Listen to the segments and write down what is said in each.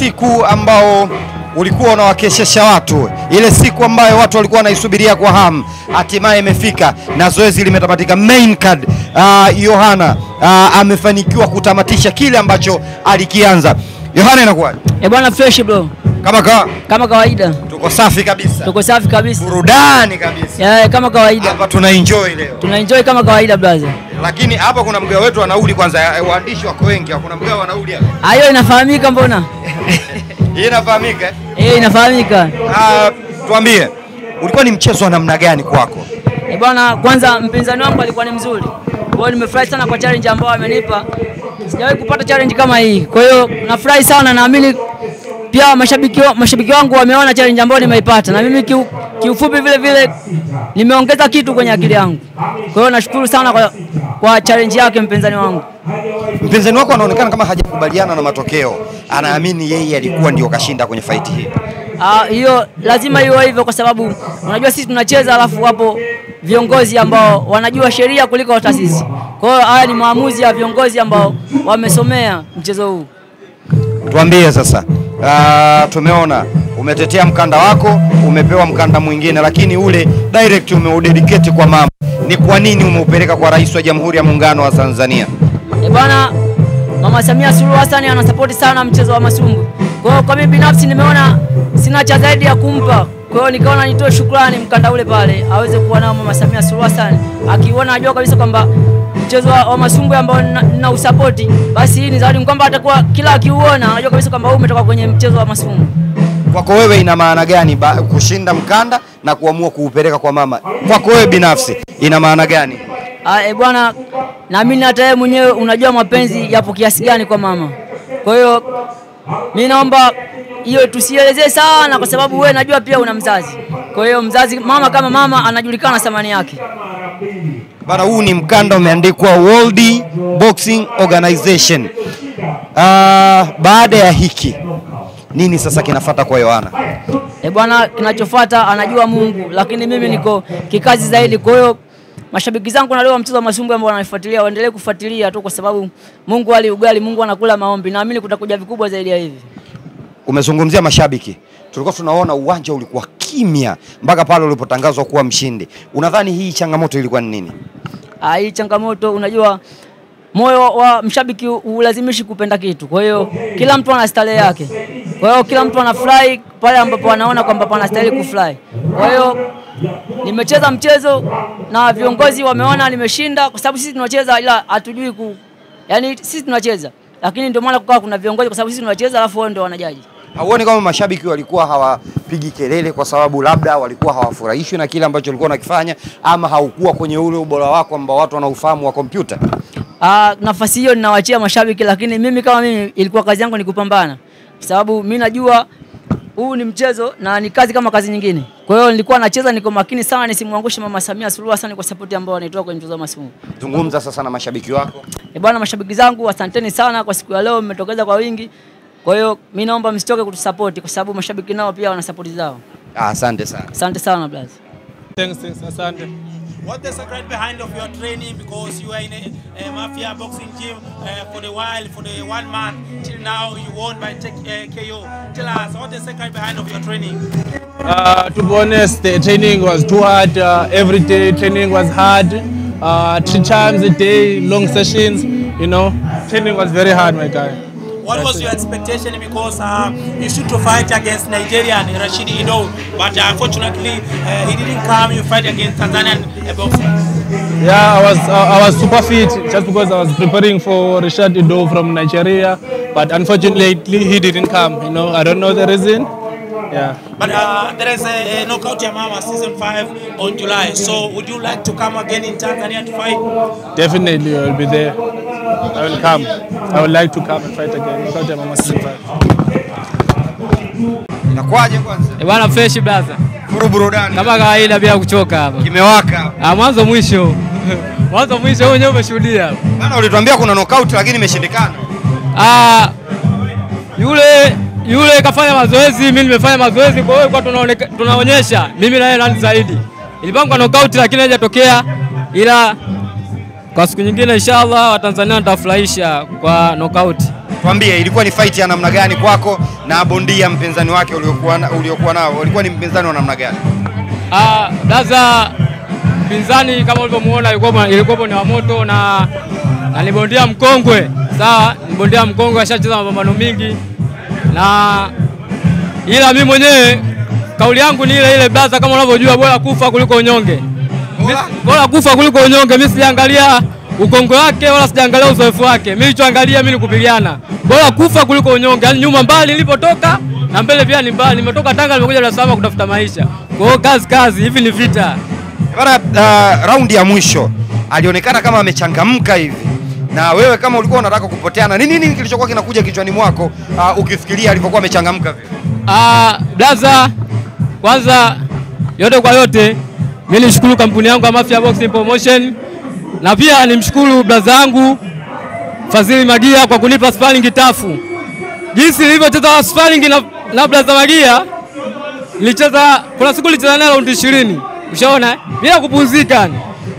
usiku ambao ulikuwa unawakeshesha watu, ile siku ambayo watu walikuwa wanaisubiria kwa hamu, hatimaye imefika na zoezi limetamatika. Main card Yohana amefanikiwa kutamatisha kile ambacho alikianza. Yohana, inakuwaje? Bwana fresh bro. Kama kawaida. Tuko safi kabisa. Tuko safi kabisa. Burudani kabisa. Kama kawaida. Hapa tuna enjoy leo. Tuna enjoy kama kawaida brother. Lakini hapa kuna mgao wetu wa nauli kwanza, waandishi wako wengi, kuna mgao wa nauli hapa. Hiyo inafahamika mbona? Hii inafahamika? Inafahamika. Tuambie, ulikuwa ni mchezo wa namna gani kwako? Bwana, kwanza mpinzani wangu alikuwa ni mzuri. Kwa hiyo nimefurahi sana kwa challenge ambayo amenipa. Sijawahi kupata challenge kama hii. Kwa hiyo nafurahi sana, naamini pia mashabiki wangu wameona challenge ambayo nimeipata, na mimi kiufupi vile vile nimeongeza kitu kwenye akili yangu. Kwa hiyo nashukuru sana kwa challenge yake mpinzani wangu. Mpinzani wako anaonekana kama hajakubaliana na matokeo. Anaamini yeye alikuwa ndio kashinda kwenye fight hii. Hiyo lazima iwe hivyo, kwa sababu unajua sisi tunacheza, alafu wapo viongozi ambao wanajua sheria kuliko hata sisi. Kwa hiyo haya ni maamuzi ya viongozi ambao wamesomea mchezo huu. Tuambie sasa, tumeona umetetea mkanda wako, umepewa mkanda mwingine, lakini ule direct umeudedicate kwa mama. Ni kwa nini umeupeleka kwa Rais wa Jamhuri ya Muungano wa Tanzania? Bwana, Mama Samia Suluhu Hassan anasupport sana mchezo wa masumbwi. Kwa hiyo kwa mimi binafsi nimeona sina cha zaidi ya kumpa. Kwa hiyo nikaona nitoe shukrani mkanda ule pale aweze kuwa nao Mama Samia Suluhu Hassan. Akiona ajua kabisa kwamba mchezo wa masumbwi ambao na usapoti, basi hii ni zawadi, kwamba atakuwa kila akiuona anajua kabisa kwamba huu umetoka kwenye mchezo wa masumbwi. Kwako wewe ina maana gani kushinda mkanda na kuamua kuupeleka kwa mama? Kwako wewe binafsi ina maana gani? Bwana, naamini hata yeye mwenyewe unajua mapenzi yapo kiasi gani kwa mama. Kwa hiyo mimi naomba hiyo tusielezee sana, kwa sababu wewe najua pia una mzazi. Kwa hiyo mzazi, mama kama mama, anajulikana thamani yake. Bana, huu ni mkanda umeandikwa World Boxing Organization. Baada ya hiki nini sasa kinafuata kwa Yohana? Bwana, kinachofuata anajua Mungu, lakini mimi niko kikazi zaidi. Kwa hiyo mashabiki zangu na leo mchezo wa masumbwi ambao wananifuatilia waendelee kufuatilia tu, kwa sababu Mungu ugali, Mungu anakula maombi. Naamini kutakuja vikubwa zaidi ya hivi. Umezungumzia mashabiki. Tulikuwa tunaona uwanja ulikuwa kimya mpaka pale ulipotangazwa kuwa mshindi. Unadhani hii changamoto ilikuwa ni nini? Hii changamoto, unajua moyo wa mshabiki ulazimishi kupenda kitu. Kwa hiyo kila mtu ana starehe yake. Kwa hiyo kila mtu anafurahi pale ambapo anaona kwamba panastahili kufurahi. Kwa hiyo nimecheza mchezo na viongozi wameona nimeshinda, kwa sababu sisi tunacheza ila hatujui yani sisi tunacheza. Lakini ndio maana kukawa kuna viongozi, kwa sababu sisi tunacheza alafu wao ndio wanajaji. Hauoni kama mashabiki walikuwa hawapigi kelele kwa sababu labda walikuwa hawafurahishwi na kile ambacho ulikuwa unakifanya, ama haukuwa kwenye ule ubora wako ambao watu wanaufahamu wa kompyuta? Nafasi hiyo ninawaachia mashabiki, lakini mimi kama mimi ilikuwa kazi yangu ni kupambana. Kwa sababu mimi najua huu ni mchezo na ni kazi kama kazi nyingine. Kwa hiyo nilikuwa nacheza, niko makini sana nisimwangushe Mama Samia Suluhu Hassan kwa support ambayo anaitoa kwenye mchezo wa masumbwi. Zungumza sasa na mashabiki wako. Bwana, mashabiki zangu asanteni sana kwa siku ya leo, mmetokeza kwa wingi. Kwa hiyo mimi naomba msitoke kutusupport, kwa sababu mashabiki nao pia wana support zao. Asante sana. Asante sana brother. Thanks, asante. What's the secret behind of your training? Because you are in a mafia boxing gym for the while, for the 1 month till now you won by KO. Tell us what's the secret behind of your training? To be honest, the training was too hard. Every day training was hard. 3 times a day, long sessions. You know, training was very hard, my guy. What was your expectation? Because you should to fight against Nigerian Rashid Ido, but unfortunately he didn't come. You fight against Tanzanian boxer. Yeah, I was super fit just because I was preparing for Rashid Ido from Nigeria, but unfortunately he didn't come. You know, I don't know the reason. Yeah. But there is a Knockout Yamama season 5 on July. So would you like to come again in Tanzania to fight? Definitely, I will be there. I will come. I would like to come and fight again. Knockout Yamama season 5. Inakuaje kwanza? Bwana fresh brother. Burudani. Kama kawaida bila kuchoka hapa. Kimewaka. Mwanzo mwisho. Mwanzo mwisho wenyewe umeshuhudia. Bana, ulituambia kuna knockout lakini imeshindikana. Yule kafanya mazoezi, mimi nimefanya mazoezi, kwa hiyo kwa tunaonyesha mimi na yeye nani zaidi. Ilipangwa knockout lakini haijatokea, ila kwa siku nyingine inshallah Watanzania watafurahisha kwa knockout. Tuambie ilikuwa ni fight ya namna gani kwako na bondia mpinzani wake uliokuwa nao, ulikuwa ni mpinzani wa namna gani? Blaza, mpinzani kama ulivyomuona ilikuwa ni wa moto na ni bondia mkongwe. Sawa, ni bondia mkongwe, ashacheza mapambano mingi, na ila mimi mwenyewe kauli yangu ni ile blaza, kama unavyojua, bora kufa kuliko unyonge. Bora kufa kuliko unyonge. Mimi sijaangalia ukongwe wake wala sijaangalia uzoefu wake. Mimi nilichoangalia mimi ni kupigana. Bora kufa kuliko unyonge. Yaani nyuma mbali nilipotoka na mbele pia ni mbali. Nimetoka Tanga nimekuja Dar es Salaam kutafuta maisha. Kwa hiyo kazi hivi ni vita. Bana, raundi ya mwisho alionekana kama amechangamka hivi. Na wewe kama ulikuwa unataka kupoteana, nini kilichokuwa kinakuja kichwani mwako ukifikiria alivyokuwa amechangamka vile? Blaza, kwanza yote kwa yote mimi nishukuru kampuni yangu ya Mafia Boxing Promotion, na pia nimshukuru blaza yangu Fadhili Magia kwa kunipa sparring tafu. Jinsi nilivyocheza sparring na blaza Magia, kuna siku nilicheza naye raundi 20. Ushaona? Bila kupumzika.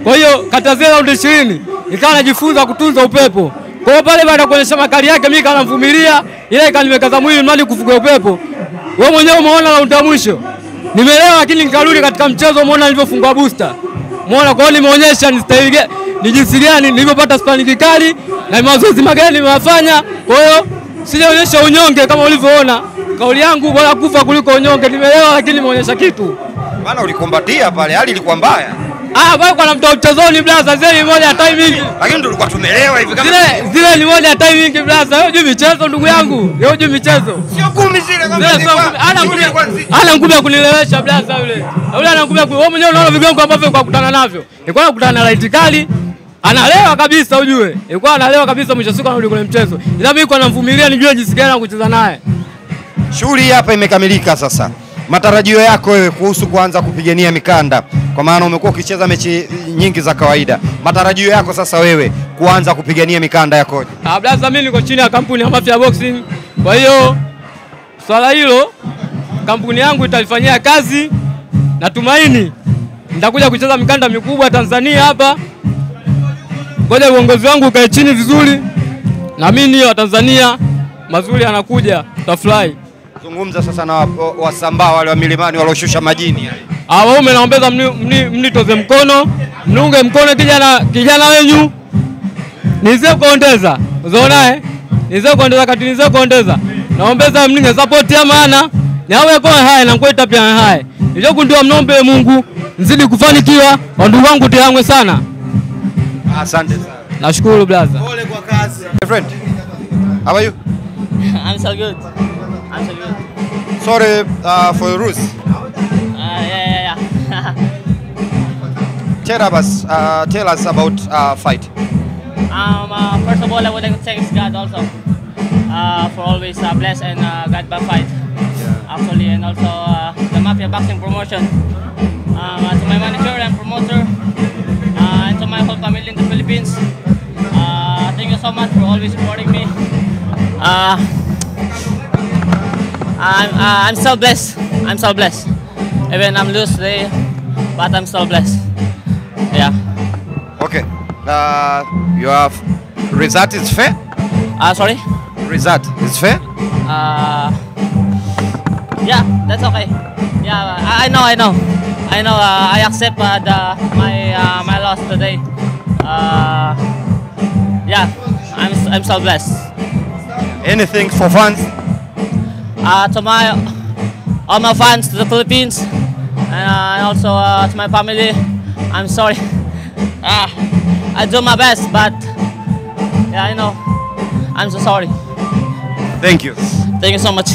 Kwa hiyo kata zile raundi 20 nikawa najifunza kutunza upepo. Kwa hiyo pale baada ya kuonyesha makali yake mimi kana mvumilia, ile ikanimekaza mwili mradi kufuga upepo. Wewe mwenyewe umeona raundi ya mwisho. Nimeelewa, lakini nikarudi katika mchezo, umeona nilivyofungwa booster. Umeona, kwa hiyo nimeonyesha ni jinsi gani nilivyopata sparring kali na mazoezi magani nimewafanya. Kwa hiyo sijaonyesha unyonge kama ulivyoona. Kauli yangu bora kufa kuliko unyonge. Nimeelewa, lakini nimeonyesha kitu. Bana, ulikombatia pale, hali ilikuwa mbaya. Bado kwa mtoa mchezoni blaza, zile ni moja ya timing. Lakini tulikuwa tumeelewa hivi kama zile ni moja ya timing blaza. Wewe hujui michezo ndugu yangu. Wewe hujui michezo. Sio kumi zile kama ana ngumi ya kunilewesha blaza yule. Yule ana ngumi ya wewe mwenyewe unaona vigongo ambavyo kwa kukutana navyo. Ilikuwa nakutana na light kali. Analewa kabisa ujue. Ilikuwa analewa kabisa, mwisho siku anarudi kwenye mchezo. Ila mimi kwa namvumilia nijue jinsi gani ya kucheza naye. Shughuli hapa imekamilika sasa. Matarajio yako wewe kuhusu kuanza kupigania mikanda, kwa maana umekuwa ukicheza mechi nyingi za kawaida. Matarajio yako sasa wewe kuanza kupigania mikanda yakoje? Blaza, mimi niko chini ya kampuni ya Mafia Boxing. Kwa hiyo swala hilo kampuni yangu italifanyia kazi. Natumaini nitakuja kucheza mikanda mikubwa Tanzania hapa. Ngoja uongozi wangu ukae chini vizuri. Na mimi wa Tanzania mazuri anakuja, tutafurahi. Zungumza sasa na wasambaa wale wa milimani walioshusha majini. Waume naombeza mnitoze mkono, mnunge mkono kijana wenyu. Nize kuondeza. Unaona Nize kuondeza kati nize kuondeza. Naombeza mninge support ya maana. Nawe kwa haya na kweta pia haya. Ndio kundiwa mnombe Mungu nzidi kufanikiwa. Ndugu wangu tiangwe sana. Asante sana. Nashukuru brother. Pole kwa kazi. My friend. How are you? I'm so good. I'm so good. Sorry for your ruse. Yeah. Tell us about fight. First of all, I would like to thank God also for always bless and guide by fight. Actually, and also the Mafia Boxing Promotion. To my manager and promoter, and to my whole family in the Philippines. Thank you so much for always supporting me. I'm so blessed. I'm so blessed. Even I'm lose today, but I'm so blessed. Yeah. Okay. Your result is fair? Sorry? Result is fair? Yeah, that's okay. Yeah, I know. I accept my loss today. Yeah, I'm so blessed. Anything for fans? To all my fans to the Philippines, and also to my family, I'm sorry. I do my best, but yeah, I know. I'm so sorry. Thank you. Thank you so much.